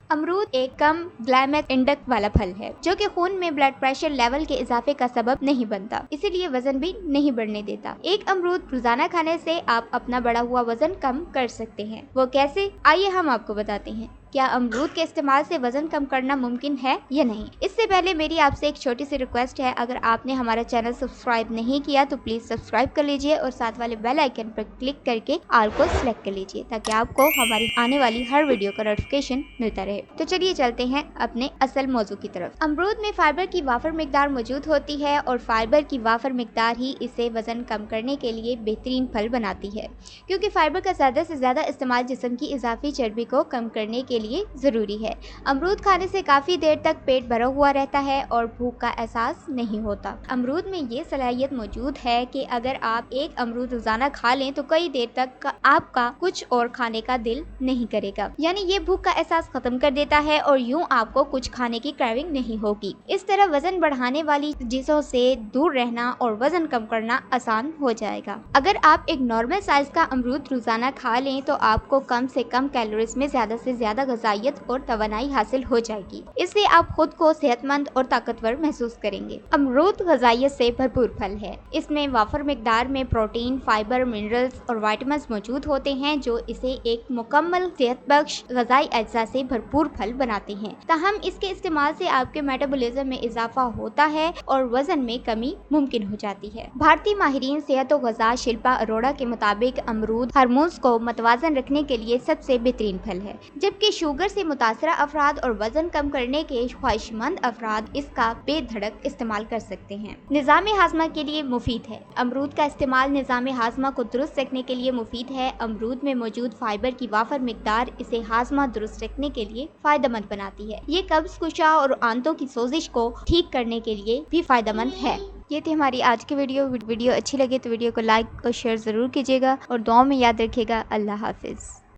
अमरूद एक कम ग्लाइमेक इंडेक्स वाला फल है जो कि खून में ब्लड प्रेशर लेवल के इजाफे का सबब नहीं बनता, इसीलिए वजन भी नहीं बढ़ने देता। एक अमरूद रोजाना खाने से आप अपना बढ़ा हुआ वजन कम कर सकते हैं। वो कैसे, आइए हम आपको बताते हैं। क्या अमरूद के इस्तेमाल से वजन कम करना मुमकिन है या नहीं? इससे पहले मेरी आपसे एक छोटी सी रिक्वेस्ट है, अगर आपने हमारा चैनल सब्सक्राइब नहीं किया तो प्लीज सब्सक्राइब कर लीजिए और साथ वाले बेल आइकन पर क्लिक करके ऑल को सिलेक्ट कर लीजिए ताकि आपको हमारी आने वाली हर वीडियो का नोटिफिकेशन मिलता रहे। तो चलिए चलते हैं अपने असल मौजू की तरफ। अमरूद में फाइबर की वाफर मिकदार मौजूद होती है और फाइबर की वाफर मिकदार ही इसे वजन कम करने के लिए बेहतरीन फल बनाती है, क्योंकि फाइबर का ज्यादा से ज्यादा इस्तेमाल जिस्म की इजाफी चर्बी को कम करने के लिए जरूरी है। अमरूद खाने से काफी देर तक पेट भरा हुआ रहता है और भूख का एहसास नहीं होता। अमरूद में ये सलाहियत मौजूद है कि अगर आप एक अमरूद रोजाना खा लें तो कई देर तक आपका कुछ और खाने का दिल नहीं करेगा, यानी ये भूख का एहसास खत्म कर देता है और यूं आपको कुछ खाने की क्रेविंग नहीं होगी। इस तरह वजन बढ़ाने वाली चीजों से दूर रहना और वजन कम करना आसान हो जाएगा। अगर आप एक नॉर्मल साइज का अमरूद रोजाना खा लें तो आपको कम से कम कैलोरीज में ज्यादा से ज्यादा ग़िज़ाइयत और तवानाई हासिल हो जाएगी। इससे आप खुद को सेहतमंद और ताकतवर महसूस करेंगे। अमरूद ग़िज़ाइयत से भरपूर फल है। इसमें वाफर मिकदार में प्रोटीन, फाइबर, मिनरल्स और विटामिन्स मौजूद होते हैं जो इसे एक मुकम्मल सेहतबख्श ग़िज़ाई अज्जा से भरपूर फल बनाते हैं। ताहम इसके इस्तेमाल से आपके मेटाबॉलिज्म में इजाफा होता है और वजन में कमी मुमकिन हो जाती है। भारतीय माहिरीन सेहत और ग़िज़ा शिल्पा अरोड़ा के मुताबिक अमरूद हार्मोन्स को मतवाजन रखने के लिए सबसे बेहतरीन फल है, जबकि शुगर से मुतासरा अफराद और वजन कम करने के ख्वाहिशमंद अफराद इसका बेधड़क इस्तेमाल कर सकते हैं। निज़ाम हाजमा के लिए मुफीद है। अमरूद का इस्तेमाल निज़ाम हाजमा को दुरुस्त रखने के लिए मुफीद है। अमरूद में मौजूद फाइबर की वाफर मिकदार इसे हाजमा दुरुस्त रखने के लिए फायदेमंद बनाती है। ये कब्ज, कुशा और आंतों की सोजिश को ठीक करने के लिए भी फायदेमंद है। ये थी हमारी आज की वीडियो अच्छी लगे तो वीडियो को लाइक और शेयर जरूर कीजिएगा और दुआ में याद रखिएगा। अल्लाह हाफिज।